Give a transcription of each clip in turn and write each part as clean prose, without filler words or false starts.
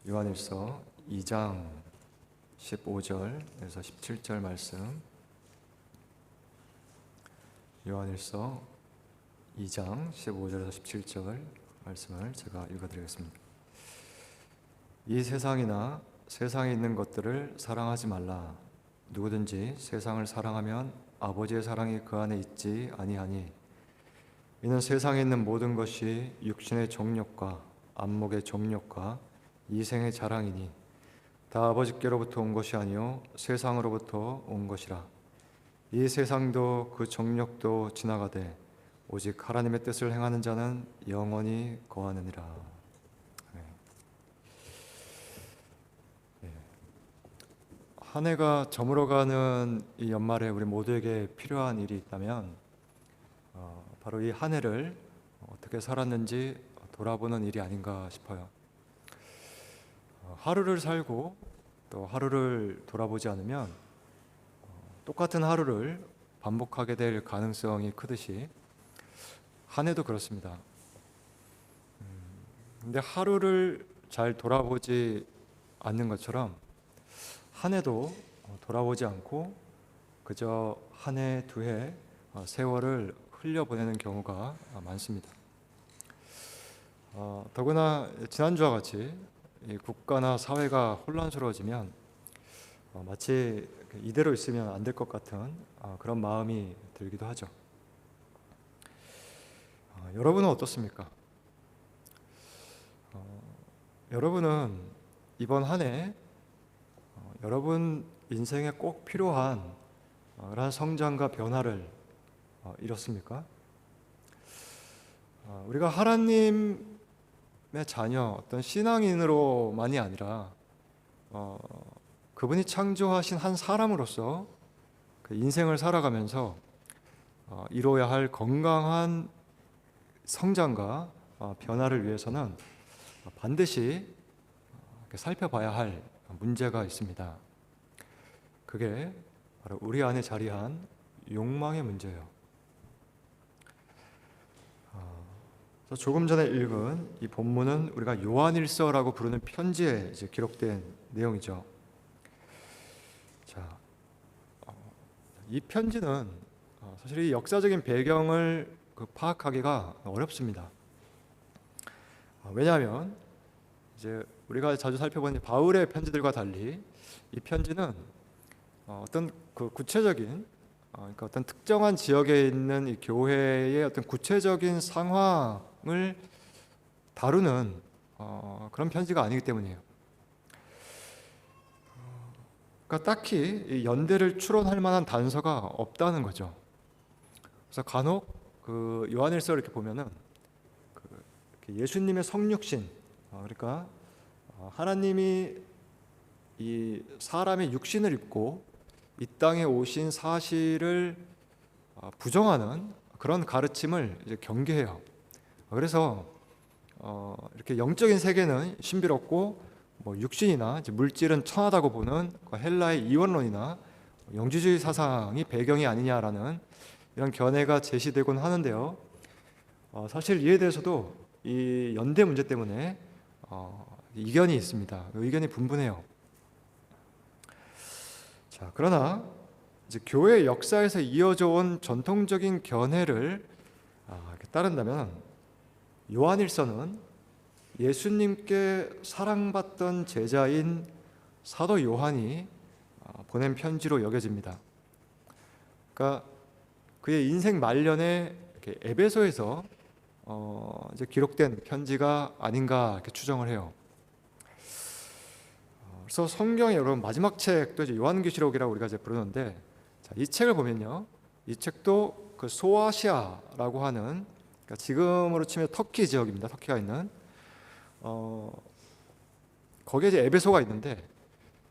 요한일서 2장 15절에서 17절 말씀, 요한일서 2장 15절에서 17절 말씀을 제가 읽어드리겠습니다. 이 세상이나 세상에 있는 것들을 사랑하지 말라. 누구든지 세상을 사랑하면 아버지의 사랑이 그 안에 있지 아니하니, 이는 세상에 있는 모든 것이 육신의 정욕과 안목의 정욕과 이생의 자랑이니 다 아버지께로부터 온 것이 아니요 세상으로부터 온 것이라. 이 세상도 그 정욕도 지나가되 오직 하나님의 뜻을 행하는 자는 영원히 거하느니라. 한 해가 저물어가는 이 연말에 우리 모두에게 필요한 일이 있다면 바로 이 한 해를 어떻게 살았는지 돌아보는 일이 아닌가 싶어요. 하루를 살고 또 하루를 돌아보지 않으면 똑같은 하루를 반복하게 될 가능성이 크듯이 한 해도 그렇습니다. 근데 하루를 잘 돌아보지 않는 것처럼 한 해도 돌아보지 않고 그저 한 해, 두 해 세월을 흘려보내는 경우가 많습니다. 더구나 지난주와 같이 국가나 사회가 혼란스러워지면 마치 이대로 있으면 안 될 것 같은 그런 마음이 들기도 하죠. 여러분은 어떻습니까? 여러분은 이번 한 해 여러분 인생에 꼭 필요한 그런 성장과 변화를 이뤘습니까? 우리가 하나님의 자녀, 어떤 신앙인으로만이 아니라 그분이 창조하신 한 사람으로서 그 인생을 살아가면서 이뤄야 할 건강한 성장과 변화를 위해서는 반드시 살펴봐야 할 문제가 있습니다. 그게 바로 우리 안에 자리한 욕망의 문제예요. 조금 전에 읽은 이 본문은 우리가 요한일서라고 부르는 편지에 이제 기록된 내용이죠. 자, 이 편지는 사실 이 역사적인 배경을 파악하기가 어렵습니다. 왜냐하면 이제 우리가 자주 살펴보는 바울의 편지들과 달리 이 편지는 어떤 그 구체적인 그러니까 어떤 특정한 지역에 있는 이 교회의 어떤 구체적인 상황을 다루는 그런 편지가 아니기 때문이에요. 그러니까 딱히 이 연대를 추론할 만한 단서가 없다는 거죠. 그래서 간혹 그 요한일서 이렇게 보면은 예수님의 성육신, 그러니까 하나님이 이 사람의 육신을 입고 이 땅에 오신 사실을 부정하는 그런 가르침을 이제 경계해요. 그래서 이렇게 영적인 세계는 신비롭고 육신이나 이제 물질은 천하다고 보는 헬라의 이원론이나 영지주의 사상이 배경이 아니냐라는 이런 견해가 제시되곤 하는데요. 사실 이에 대해서도 이 연대 문제 때문에 이견이 있습니다. 의견이 분분해요. 자, 그러나 이제 교회 역사에서 이어져 온 전통적인 견해를 따른다면 요한일서는 예수님께 사랑받던 제자인 사도 요한이 보낸 편지로 여겨집니다. 그러니까 그의 인생 말년에 에베소에서 이제 기록된 편지가 아닌가 이렇게 추정을 해요. 그래서 성경의 여러분 마지막 책도 이제 요한계시록이라고 우리가 이제 부르는데, 자, 이 책을 보면요, 이 책도 그 소아시아라고 하는, 그러니까 지금으로 치면 터키 지역입니다. 터키가 있는 거기에 이제 에베소가 있는데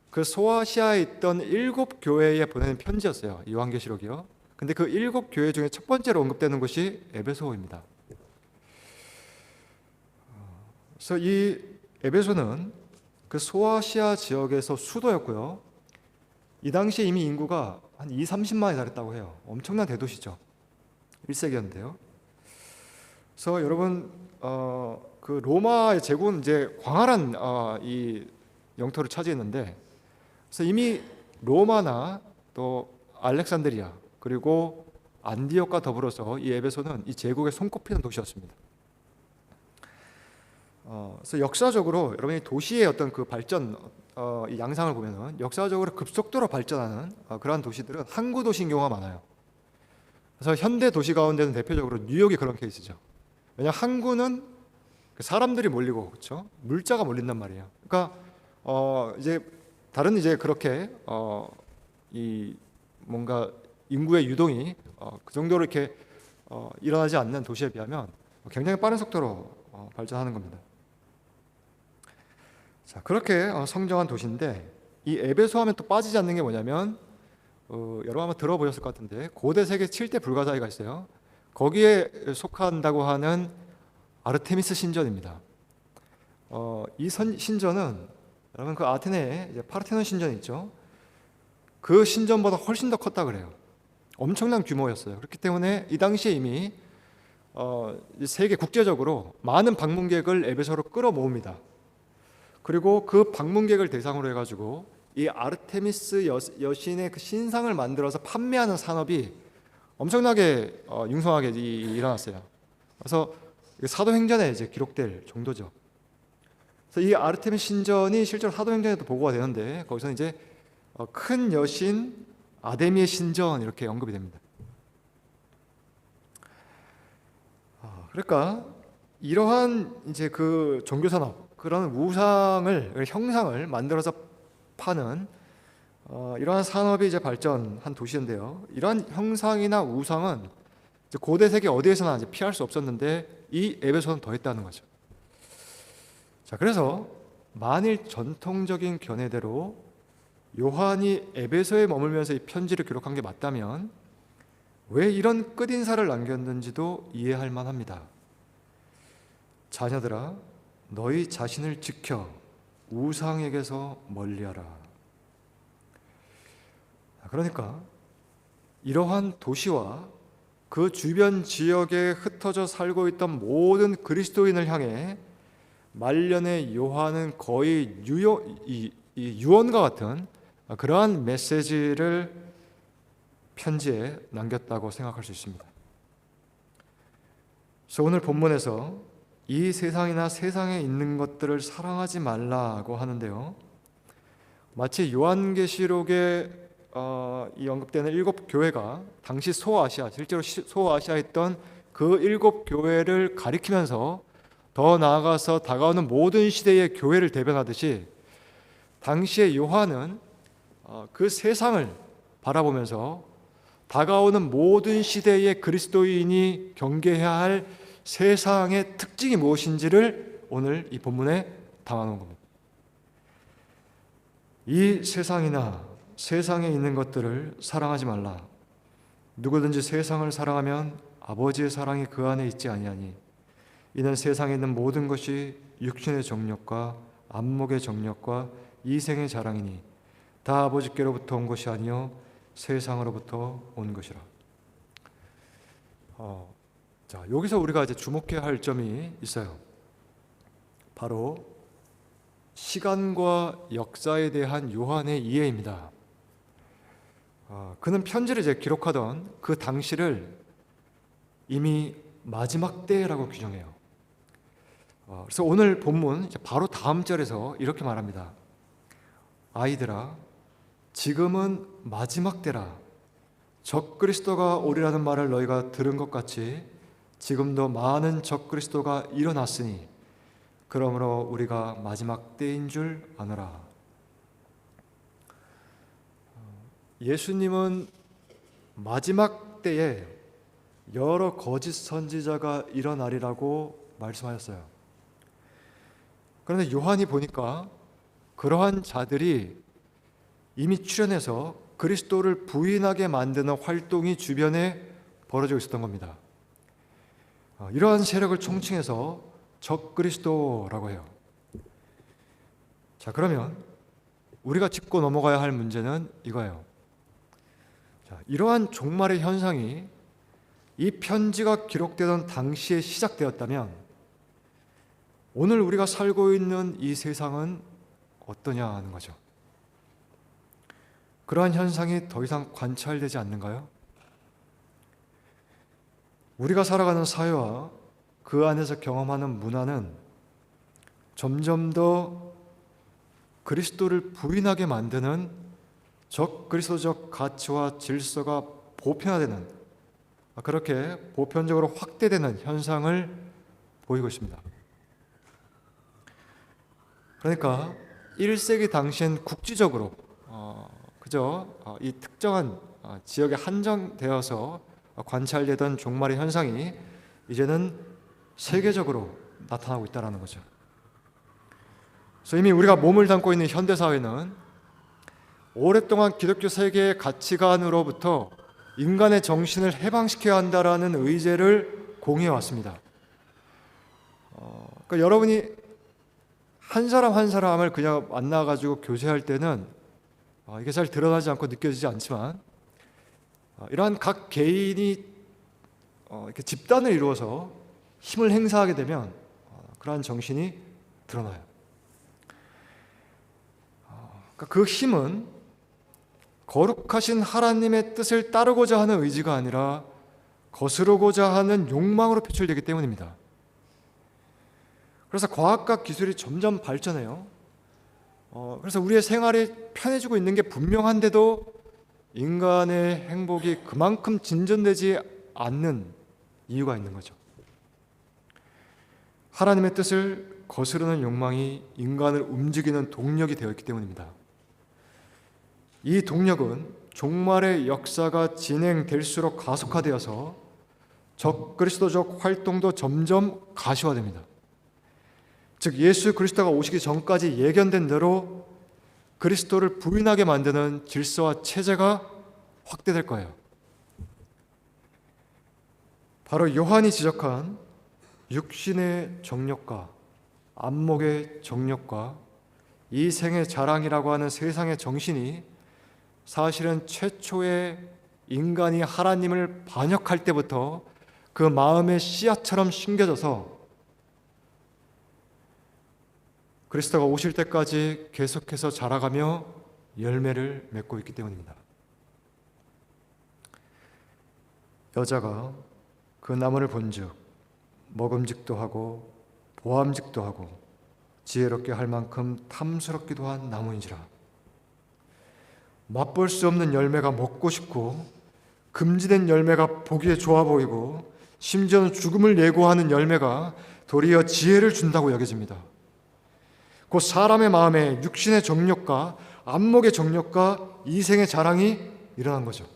그 소아시아에 있던 7 교회에 보내는 편지였어요. 요한계시록이요. 근데 그 7 교회 중에 첫 번째로 언급되는 곳이 에베소입니다. 그래서 이 에베소는 그 소아시아 지역에서 수도였고요. 이 당시에 이미 인구가 한 30만에 달했다고 해요. 엄청난 대도시죠. 1세기였는데요. 그래서 여러분 그 로마의 제국은 이제 광활한 이 영토를 차지했는데, 그래서 이미 로마나 또 알렉산드리아 그리고 안디옥과 더불어서 이 에베소는 이 제국에 손꼽히는 도시였습니다. 그래서 역사적으로 여러분이 도시의 어떤 그 발전 이 양상을 보면은 역사적으로 급속도로 발전하는 그러한 도시들은 항구 도시인 경우가 많아요. 그래서 현대 도시 가운데는 대표적으로 뉴욕이 그런 케이스죠. 왜냐 항구는 사람들이 몰리고 그렇죠, 물자가 몰린단 말이에요. 그러니까 이제 다른 이제 그렇게 이 뭔가 인구의 유동이 그 정도로 이렇게 일어나지 않는 도시에 비하면 굉장히 빠른 속도로 발전하는 겁니다. 자, 그렇게 성장한 도시인데 이 에베소 하면 또 빠지지 않는 게 뭐냐면 여러분 한번 들어보셨을 것 같은데 고대 세계 7대 불가사의가 있어요. 거기에 속한다고 하는 아르테미스 신전입니다. 이 신전은 여러분 그 아테네에 이제 파르테논 신전 있죠. 그 신전보다 훨씬 더 컸다 그래요. 엄청난 규모였어요. 그렇기 때문에 이 당시에 이미 세계 국제적으로 많은 방문객을 에베소로 끌어모읍니다. 그리고 그 방문객을 대상으로 해가지고 이 아르테미스 여신의 그 신상을 만들어서 판매하는 산업이 엄청나게 융성하게 일어났어요. 그래서 사도행전에 이제 기록될 정도죠. 그래서 이 아르테미스 신전이 실제로 사도행전에도 보고가 되는데 거기서 이제 큰 여신 아데미의 신전 이렇게 언급이 됩니다. 그러니까 이러한 이제 그 종교 산업 그런 형상을 만들어서 파는 이러한 산업이 이제 발전한 도시인데요. 이러한 형상이나 우상은 이제 고대 세계 어디에서나 이제 피할 수 없었는데 이 에베소는 더했다는 거죠. 자, 그래서 만일 전통적인 견해대로 요한이 에베소에 머물면서 이 편지를 기록한 게 맞다면 왜 이런 끝인사를 남겼는지도 이해할 만합니다. 자녀들아, 너희 자신을 지켜 우상에게서 멀리하라. 그러니까 이러한 도시와 그 주변 지역에 흩어져 살고 있던 모든 그리스도인을 향해 말년의 요한은 거의 유언과 같은 그러한 메시지를 편지에 남겼다고 생각할 수 있습니다. 그래서 오늘 본문에서 이 세상이나 세상에 있는 것들을 사랑하지 말라고 하는데요, 마치 요한계시록에 이 언급되는 7교회가 당시 소아시아, 실제로 소아시아에 있던 그 7교회를 가리키면서 더 나아가서 다가오는 모든 시대의 교회를 대변하듯이 당시의 요한은 그 세상을 바라보면서 다가오는 모든 시대의 그리스도인이 경계해야 할 세상의 특징이 무엇인지를 오늘 이 본문에 담아놓은 겁니다. 이 세상이나 세상에 있는 것들을 사랑하지 말라. 누구든지 세상을 사랑하면 아버지의 사랑이 그 안에 있지 아니하니 이는 세상에 있는 모든 것이 육신의 정욕과 안목의 정욕과 이생의 자랑이니 다 아버지께로부터 온 것이 아니요 세상으로부터 온 것이라. 자, 여기서 우리가 이제 주목해야 할 점이 있어요. 바로 시간과 역사에 대한 요한의 이해입니다. 그는 편지를 이제 기록하던 그 당시를 이미 마지막 때라고 규정해요. 그래서 오늘 본문 바로 다음 절에서 이렇게 말합니다. 아이들아, 지금은 마지막 때라. 적그리스도가 오리라는 말을 너희가 들은 것 같이 지금도 많은 적그리스도가 일어났으니 그러므로 우리가 마지막 때인 줄 아노라. 예수님은 마지막 때에 여러 거짓 선지자가 일어나리라고 말씀하셨어요. 그런데 요한이 보니까 그러한 자들이 이미 출현해서 그리스도를 부인하게 만드는 활동이 주변에 벌어지고 있었던 겁니다. 이러한 세력을 총칭해서 적그리스도라고 해요. 자, 그러면 우리가 짚고 넘어가야 할 문제는 이거예요. 자, 이러한 종말의 현상이 이 편지가 기록되던 당시에 시작되었다면 오늘 우리가 살고 있는 이 세상은 어떠냐 하는 거죠. 그러한 현상이 더 이상 관찰되지 않는가요? 우리가 살아가는 사회와 그 안에서 경험하는 문화는 점점 더 그리스도를 부인하게 만드는 적그리스도적 가치와 질서가 보편화되는, 그렇게 보편적으로 확대되는 현상을 보이고 있습니다. 그러니까 1세기 당시엔 국지적으로 그저 이 특정한 지역에 한정되어서 관찰되던 종말의 현상이 이제는 세계적으로 나타나고 있다는 거죠. 그래서 이미 우리가 몸을 담고 있는 현대사회는 오랫동안 기독교 세계의 가치관으로부터 인간의 정신을 해방시켜야 한다라는 의제를 공유해왔습니다. 그러니까 여러분이 한 사람 한 사람을 그냥 만나가지고 교제할 때는 이게 잘 드러나지 않고 느껴지지 않지만, 이러한 각 개인이 이렇게 집단을 이루어서 힘을 행사하게 되면 그러한 정신이 드러나요. 그러니까 그 힘은 거룩하신 하나님의 뜻을 따르고자 하는 의지가 아니라 거스르고자 하는 욕망으로 표출되기 때문입니다. 그래서 과학과 기술이 점점 발전해요. 그래서 우리의 생활이 편해지고 있는 게 분명한데도 인간의 행복이 그만큼 진전되지 않는 이유가 있는 거죠. 하나님의 뜻을 거스르는 욕망이 인간을 움직이는 동력이 되어 있기 때문입니다. 이 동력은 종말의 역사가 진행될수록 가속화되어서 적그리스도적 활동도 점점 가시화됩니다. 즉 예수 그리스도가 오시기 전까지 예견된 대로 그리스도를 부인하게 만드는 질서와 체제가 확대될 거예요. 바로 요한이 지적한 육신의 정욕과 안목의 정욕과 이생의 자랑이라고 하는 세상의 정신이 사실은 최초의 인간이 하나님을 반역할 때부터 그 마음의 씨앗처럼 심겨져서 그리스도가 오실 때까지 계속해서 자라가며 열매를 맺고 있기 때문입니다. 여자가 그 나무를 본즉 먹음직도 하고 보암직도 하고 지혜롭게 할 만큼 탐스럽기도 한 나무인지라. 맛볼 수 없는 열매가 먹고 싶고 금지된 열매가 보기에 좋아 보이고 심지어는 죽음을 예고하는 열매가 도리어 지혜를 준다고 여겨집니다. 곧 사람의 마음에 육신의 정욕과 안목의 정욕과 이생의 자랑이 일어난 거죠.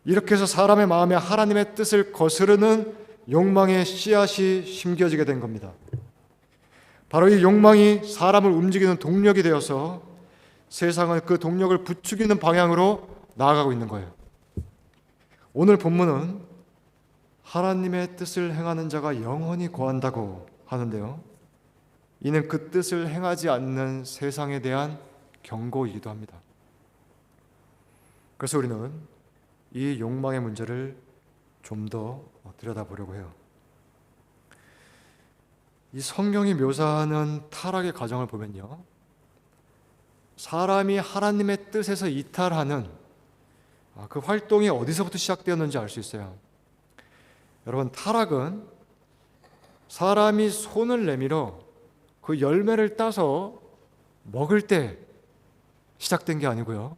이렇게 해서 사람의 마음에 하나님의 뜻을 거스르는 욕망의 씨앗이 심겨지게 된 겁니다. 바로 이 욕망이 사람을 움직이는 동력이 되어서 세상은 그 동력을 부추기는 방향으로 나아가고 있는 거예요. 오늘 본문은 하나님의 뜻을 행하는 자가 영원히 거한다고 하는데요, 이는 그 뜻을 행하지 않는 세상에 대한 경고이기도 합니다. 그래서 우리는 이 욕망의 문제를 좀 더 들여다보려고 해요. 이 성경이 묘사하는 타락의 과정을 보면요, 사람이 하나님의 뜻에서 이탈하는 그 활동이 어디서부터 시작되었는지 알 수 있어요. 여러분, 타락은 사람이 손을 내밀어 그 열매를 따서 먹을 때 시작된 게 아니고요,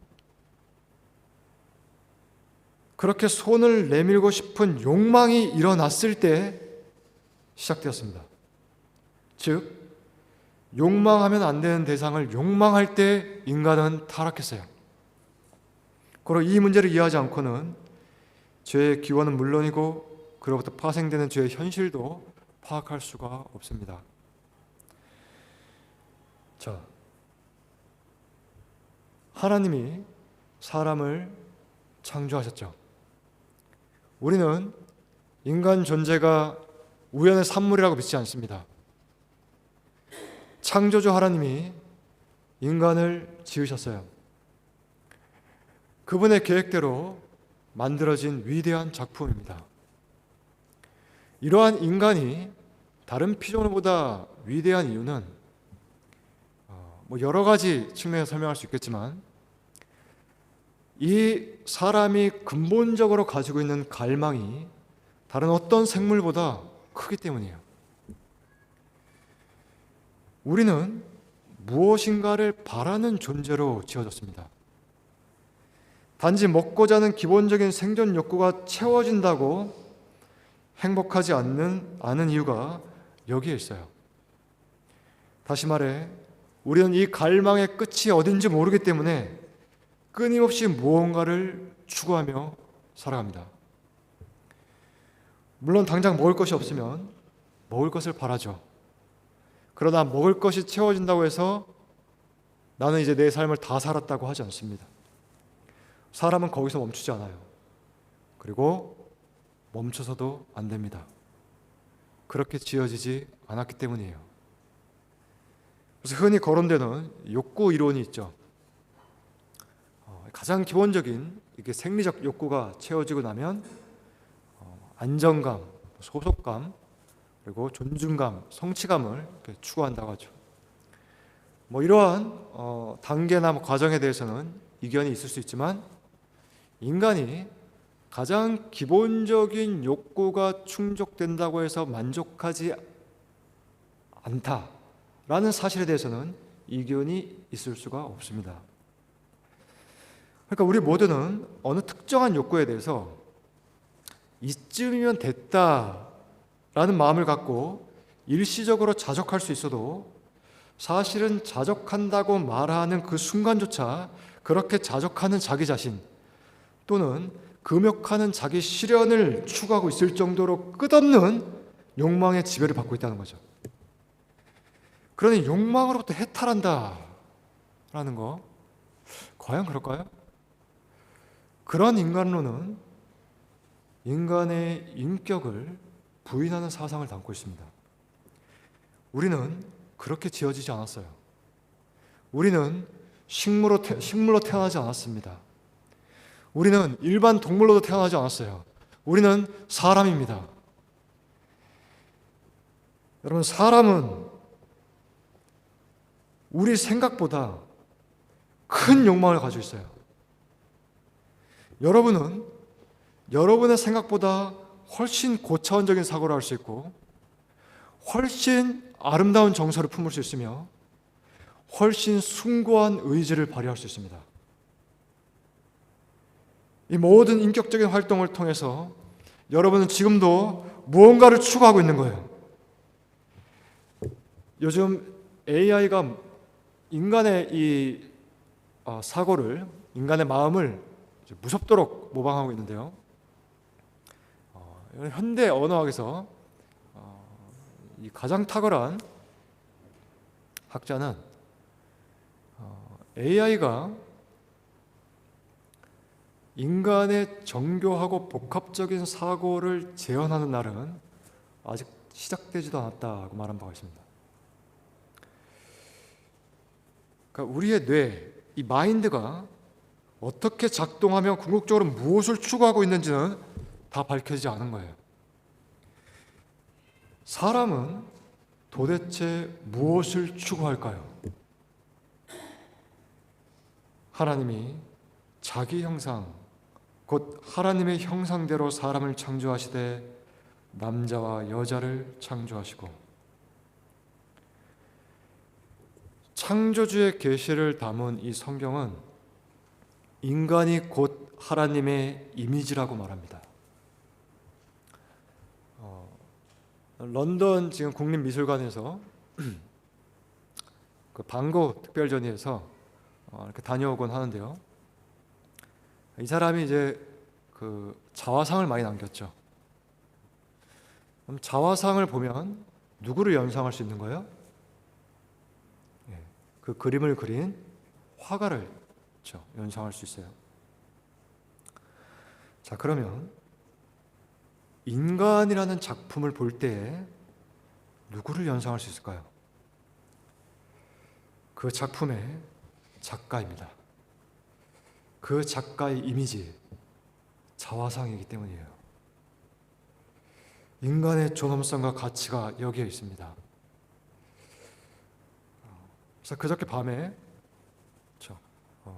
그렇게 손을 내밀고 싶은 욕망이 일어났을 때 시작되었습니다. 즉, 욕망하면 안 되는 대상을 욕망할 때 인간은 타락했어요. 그리고 이 문제를 이해하지 않고는 죄의 기원은 물론이고 그로부터 파생되는 죄의 현실도 파악할 수가 없습니다. 자, 하나님이 사람을 창조하셨죠. 우리는 인간 존재가 우연의 산물이라고 믿지 않습니다. 창조주 하나님이 인간을 지으셨어요. 그분의 계획대로 만들어진 위대한 작품입니다. 이러한 인간이 다른 피조물보다 위대한 이유는 여러 가지 측면에서 설명할 수 있겠지만 이 사람이 근본적으로 가지고 있는 갈망이 다른 어떤 생물보다 크기 때문이에요. 우리는 무엇인가를 바라는 존재로 지어졌습니다. 단지 먹고 자는 기본적인 생존 욕구가 채워진다고 행복하지 않은 이유가 여기에 있어요. 다시 말해, 우리는 이 갈망의 끝이 어딘지 모르기 때문에 끊임없이 무언가를 추구하며 살아갑니다. 물론 당장 먹을 것이 없으면 먹을 것을 바라죠. 그러나 먹을 것이 채워진다고 해서 나는 이제 내 삶을 다 살았다고 하지 않습니다. 사람은 거기서 멈추지 않아요. 그리고 멈춰서도 안 됩니다. 그렇게 지어지지 않았기 때문이에요. 그래서 흔히 거론되는 욕구 이론이 있죠. 가장 기본적인 이게 생리적 욕구가 채워지고 나면 안정감, 소속감, 그리고 존중감, 성취감을 추구한다고 하죠. 이러한 단계나 과정에 대해서는 이견이 있을 수 있지만 인간이 가장 기본적인 욕구가 충족된다고 해서 만족하지 않다라는 사실에 대해서는 이견이 있을 수가 없습니다. 그러니까 우리 모두는 어느 특정한 욕구에 대해서 이쯤이면 됐다라는 마음을 갖고 일시적으로 자족할 수 있어도 사실은 자족한다고 말하는 그 순간조차 그렇게 자족하는 자기 자신 또는 금욕하는 자기 실현을 추구하고 있을 정도로 끝없는 욕망의 지배를 받고 있다는 거죠. 그러니 욕망으로부터 해탈한다라는 거 과연 그럴까요? 그런 인간론은 인간의 인격을 부인하는 사상을 담고 있습니다. 우리는 그렇게 지어지지 않았어요. 우리는 식물로 태어나지 않았습니다. 우리는 일반 동물로도 태어나지 않았어요. 우리는 사람입니다. 여러분, 사람은 우리 생각보다 큰 욕망을 가지고 있어요. 여러분은 여러분의 생각보다 훨씬 고차원적인 사고를 할 수 있고 훨씬 아름다운 정서를 품을 수 있으며 훨씬 숭고한 의지를 발휘할 수 있습니다. 이 모든 인격적인 활동을 통해서 여러분은 지금도 무언가를 추구하고 있는 거예요. 요즘 AI가 인간의 이 사고를, 인간의 마음을 무섭도록 모방하고 있는데요. 현대 언어학에서 이 가장 탁월한 학자는 AI가 인간의 정교하고 복합적인 사고를 재현하는 날은 아직 시작되지도 않았다고 말한 바가 있습니다. 그러니까 우리의 뇌, 이 마인드가 어떻게 작동하며 궁극적으로 무엇을 추구하고 있는지는 다 밝혀지지 않은 거예요. 사람은 도대체 무엇을 추구할까요? 하나님이 자기 형상, 곧 하나님의 형상대로 사람을 창조하시되 남자와 여자를 창조하시고 창조주의 계시를 담은 이 성경은 인간이 곧 하나님의 이미지라고 말합니다. 런던 지금 국립미술관에서 그 반고 특별전시에서 이렇게 다녀오곤 하는데요. 이 사람이 이제 그 자화상을 많이 남겼죠. 그럼 자화상을 보면 누구를 연상할 수 있는 거예요? 그 그림을 그린 화가를 연상할 수 있어요. 자, 그러면 인간이라는 작품을 볼 때에 누구를 연상할 수 있을까요? 그 작품의 작가입니다. 그 작가의 이미지, 자화상이기 때문이에요. 인간의 존엄성과 가치가 여기에 있습니다. 그래서 그저께 밤에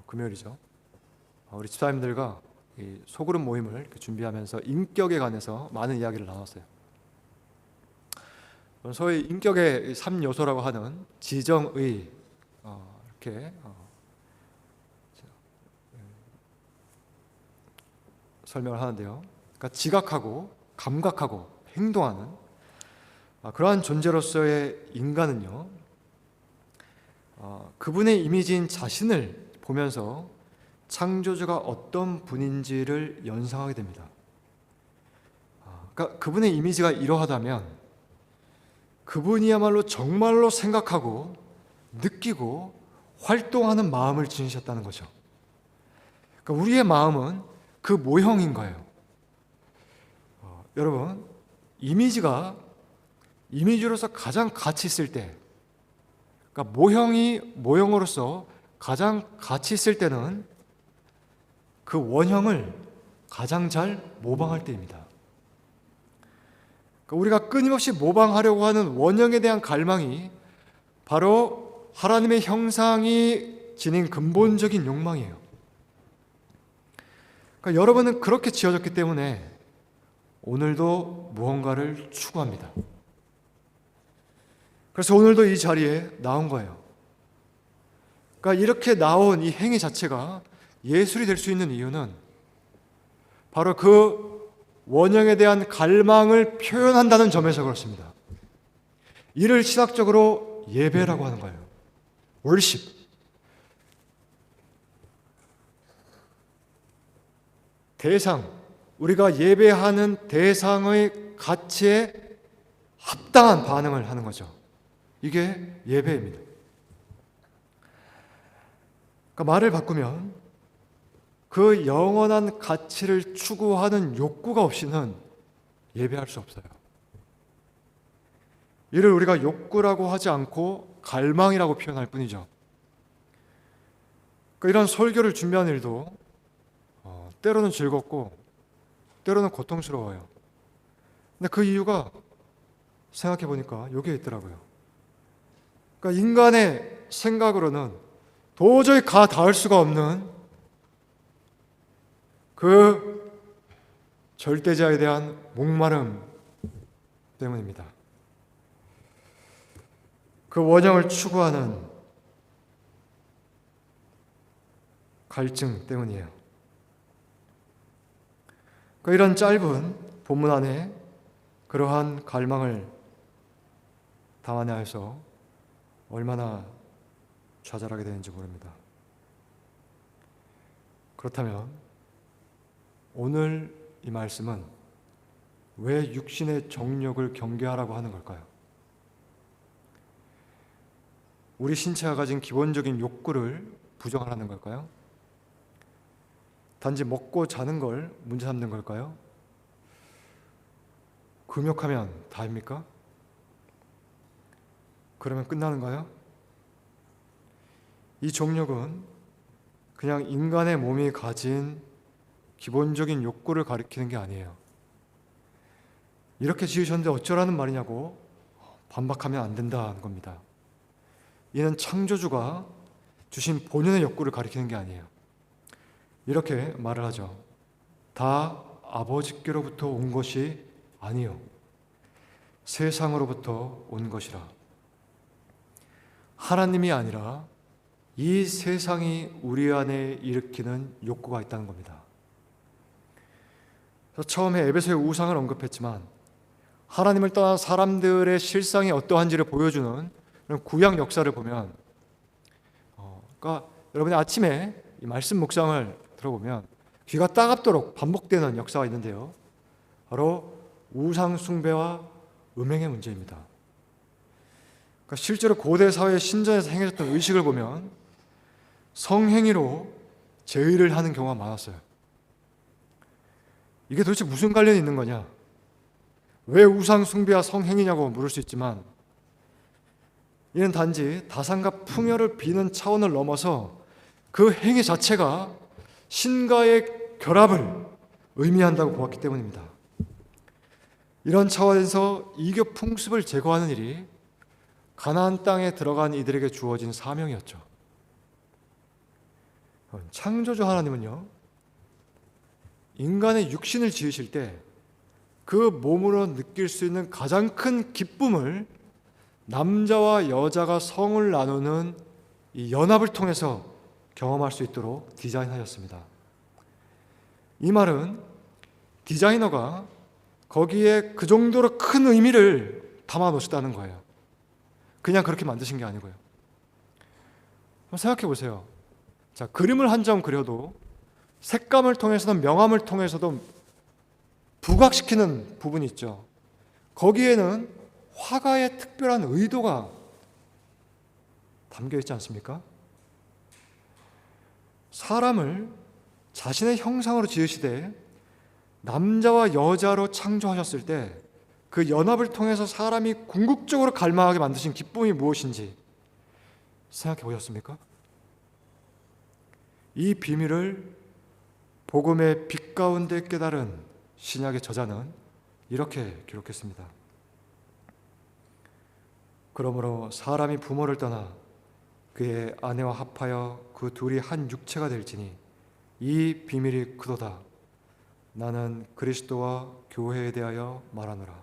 금요일이죠. 우리 집사님들과 이 소그룹 모임을 이렇게 준비하면서 인격에 관해서 많은 이야기를 나눴어요. 소위 인격의 3요소라고 하는 지정의 이렇게 설명을 하는데요. 그러니까 지각하고 감각하고 행동하는 그러한 존재로서의 인간은요, 그분의 이미지인 자신을 보면서 창조주가 어떤 분인지를 연상하게 됩니다. 그러니까 그분의 이미지가 이러하다면 그분이야말로 정말로 생각하고 느끼고 활동하는 마음을 지니셨다는 거죠. 그러니까 우리의 마음은 그 모형인 거예요. 여러분, 이미지로서 가장 가치 있을 때, 그러니까 모형으로서 가장 가치 있을 때는 그 원형을 가장 잘 모방할 때입니다. 그러니까 우리가 끊임없이 모방하려고 하는 원형에 대한 갈망이 바로 하나님의 형상이 지닌 근본적인 욕망이에요. 그러니까 여러분은 그렇게 지어졌기 때문에 오늘도 무언가를 추구합니다. 그래서 오늘도 이 자리에 나온 거예요. 그러니까 이렇게 나온 이 행위 자체가 예술이 될 수 있는 이유는 바로 그 원형에 대한 갈망을 표현한다는 점에서 그렇습니다. 이를 신학적으로 예배라고 하는 거예요. worship. 대상, 우리가 예배하는 대상의 가치에 합당한 반응을 하는 거죠. 이게 예배입니다. 그러니까 말을 바꾸면 그 영원한 가치를 추구하는 욕구가 없이는 예배할 수 없어요. 이를 우리가 욕구라고 하지 않고 갈망이라고 표현할 뿐이죠. 그러니까 이런 설교를 준비하는 일도 때로는 즐겁고 때로는 고통스러워요. 근데 그 이유가 생각해 보니까 여기에 있더라고요. 그러니까 인간의 생각으로는 도저히 가 닿을 수가 없는 그 절대자에 대한 목마름 때문입니다. 그 원형을 추구하는 갈증 때문이에요. 그러니까 이런 짧은 본문 안에 그러한 갈망을 담아내서 얼마나 좌절하게 되는지 모릅니다. 그렇다면 오늘 이 말씀은 왜 육신의 정욕을 경계하라고 하는 걸까요? 우리 신체가 가진 기본적인 욕구를 부정하라는 걸까요? 단지 먹고 자는 걸 문제 삼는 걸까요? 금욕하면 다입니까? 그러면 끝나는가요? 이 정욕은 그냥 인간의 몸이 가진 기본적인 욕구를 가리키는 게 아니에요. 이렇게 지으셨는데 어쩌라는 말이냐고 반박하면 안 된다는 겁니다. 이는 창조주가 주신 본연의 욕구를 가리키는 게 아니에요. 이렇게 말을 하죠. 다 아버지께로부터 온 것이 아니요 세상으로부터 온 것이라. 하나님이 아니라 이 세상이 우리 안에 일으키는 욕구가 있다는 겁니다. 그래서 처음에 에베소의 우상을 언급했지만 하나님을 떠난 사람들의 실상이 어떠한지를 보여주는 구약 역사를 보면 그러니까 여러분이 아침에 이 말씀 묵상을 들어보면 귀가 따갑도록 반복되는 역사가 있는데요. 바로 우상 숭배와 음행의 문제입니다. 그러니까 실제로 고대 사회 신전에서 행해졌던 의식을 보면 성행위로 제의를 하는 경우가 많았어요. 이게 도대체 무슨 관련이 있는 거냐? 왜 우상 숭배와 성행위냐고 물을 수 있지만 이는 단지 다산과 풍요를 비는 차원을 넘어서 그 행위 자체가 신과의 결합을 의미한다고 보았기 때문입니다. 이런 차원에서 이교 풍습을 제거하는 일이 가나안 땅에 들어간 이들에게 주어진 사명이었죠. 창조주 하나님은요, 인간의 육신을 지으실 때 그 몸으로 느낄 수 있는 가장 큰 기쁨을 남자와 여자가 성을 나누는 이 연합을 통해서 경험할 수 있도록 디자인하였습니다. 이 말은 디자이너가 거기에 그 정도로 큰 의미를 담아 놓으셨다는 거예요. 그냥 그렇게 만드신 게 아니고요. 한번 생각해 보세요. 자, 그림을 한 점 그려도 색감을 통해서도 명암을 통해서도 부각시키는 부분이 있죠. 거기에는 화가의 특별한 의도가 담겨 있지 않습니까? 사람을 자신의 형상으로 지으시되 남자와 여자로 창조하셨을 때 그 연합을 통해서 사람이 궁극적으로 갈망하게 만드신 기쁨이 무엇인지 생각해 보셨습니까? 이 비밀을 복음의 빛 가운데 깨달은 신약의 저자는 이렇게 기록했습니다. 그러므로 사람이 부모를 떠나 그의 아내와 합하여 그 둘이 한 육체가 될지니 이 비밀이 그도다. 나는 그리스도와 교회에 대하여 말하노라.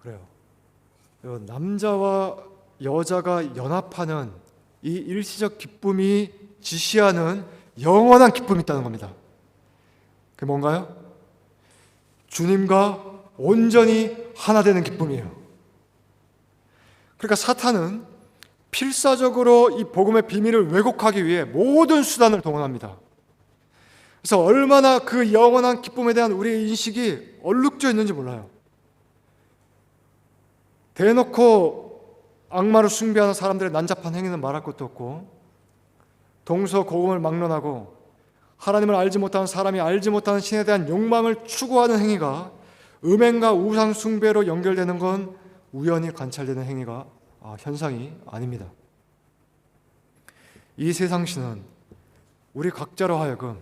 그래요. 남자와 여자가 연합하는 이 일시적 기쁨이 지시하는 영원한 기쁨이 있다는 겁니다. 그게 뭔가요? 주님과 온전히 하나 되는 기쁨이에요. 그러니까 사탄은 필사적으로 이 복음의 비밀을 왜곡하기 위해 모든 수단을 동원합니다. 그래서 얼마나 그 영원한 기쁨에 대한 우리의 인식이 얼룩져 있는지 몰라요. 대놓고 악마를 숭배하는 사람들의 난잡한 행위는 말할 것도 없고, 동서고금을 막론하고 하나님을 알지 못하는 사람이 알지 못하는 신에 대한 욕망을 추구하는 행위가 음행과 우상 숭배로 연결되는 건 우연히 관찰되는 행위가 현상이 아닙니다. 이 세상 신은 우리 각자로 하여금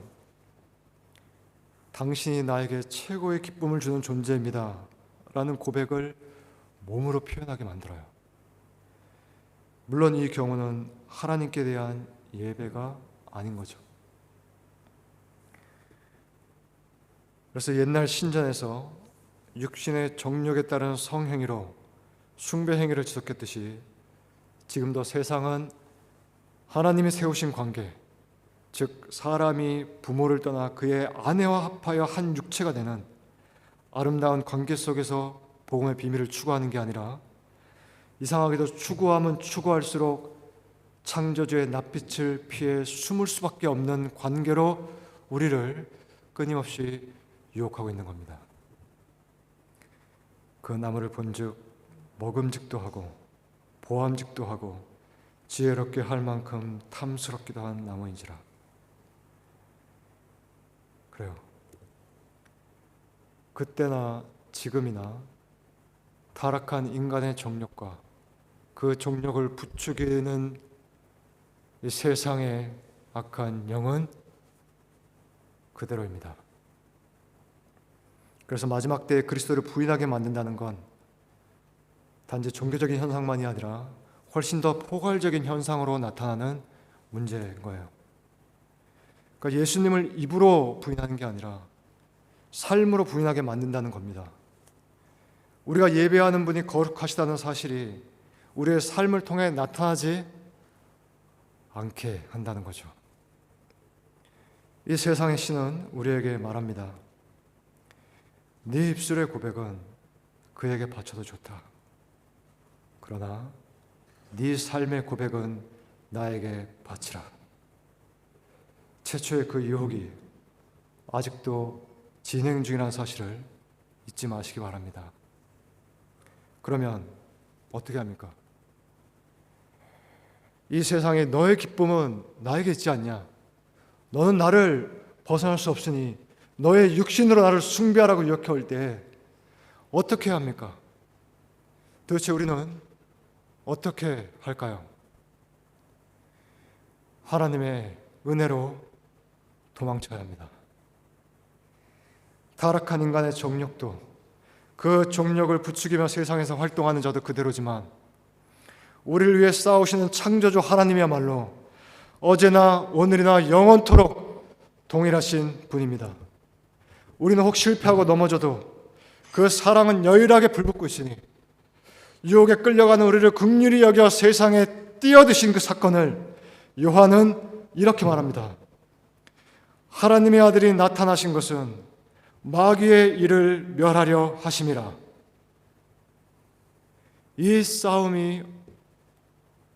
당신이 나에게 최고의 기쁨을 주는 존재입니다 라는 고백을 몸으로 표현하게 만들어요. 물론 이 경우는 하나님께 대한 예배가 아닌 거죠. 그래서 옛날 신전에서 육신의 정욕에 따른 성행위로 숭배 행위를 지속했듯이 지금도 세상은 하나님이 세우신 관계, 즉 사람이 부모를 떠나 그의 아내와 합하여 한 육체가 되는 아름다운 관계 속에서 복음의 비밀을 추구하는 게 아니라 이상하게도 추구하면 추구할수록 창조주의 낯빛을 피해 숨을 수밖에 없는 관계로 우리를 끊임없이 유혹하고 있는 겁니다. 그 나무를 본즉 먹음직도 하고 보암직도 하고 지혜롭게 할 만큼 탐스럽기도 한 나무인지라. 그래요. 그때나 지금이나 타락한 인간의 정욕과 그 정욕을 부추기는 이 세상의 악한 영은 그대로입니다. 그래서 마지막 때에 그리스도를 부인하게 만든다는 건 단지 종교적인 현상만이 아니라 훨씬 더 포괄적인 현상으로 나타나는 문제인 거예요. 그러니까 예수님을 입으로 부인하는 게 아니라 삶으로 부인하게 만든다는 겁니다. 우리가 예배하는 분이 거룩하시다는 사실이 우리의 삶을 통해 나타나지 않게 한다는 거죠. 이 세상의 신은 우리에게 말합니다. 네 입술의 고백은 그에게 바쳐도 좋다. 그러나 네 삶의 고백은 나에게 바치라. 최초의 그 유혹이 아직도 진행 중이라는 사실을 잊지 마시기 바랍니다. 그러면 어떻게 합니까? 이 세상에 너의 기쁨은 나에게 있지 않냐? 너는 나를 벗어날 수 없으니 너의 육신으로 나를 숭배하라고 유혹해 올 때 어떻게 합니까? 도대체 우리는 어떻게 할까요? 하나님의 은혜로 도망쳐야 합니다. 타락한 인간의 정력도, 그 정력을 부추기며 세상에서 활동하는 자도 그대로지만 우리를 위해 싸우시는 창조주 하나님이야말로 어제나 오늘이나 영원토록 동일하신 분입니다. 우리는 혹 실패하고 넘어져도 그 사랑은 여일하게 불붙고 있으니 유혹에 끌려가는 우리를 긍휼히 여겨 세상에 뛰어드신 그 사건을 요한은 이렇게 말합니다. 하나님의 아들이 나타나신 것은 마귀의 일을 멸하려 하심이라. 이 싸움이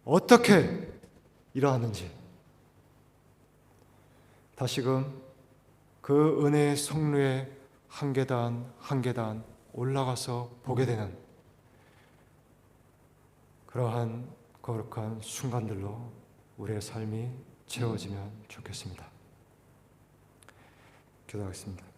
어떻게 일어나는지 다시금 그 은혜의 성루에 한 계단 한 계단 올라가서 보게 되는 그러한 거룩한 순간들로 우리의 삶이 채워지면 좋겠습니다. 기도하겠습니다.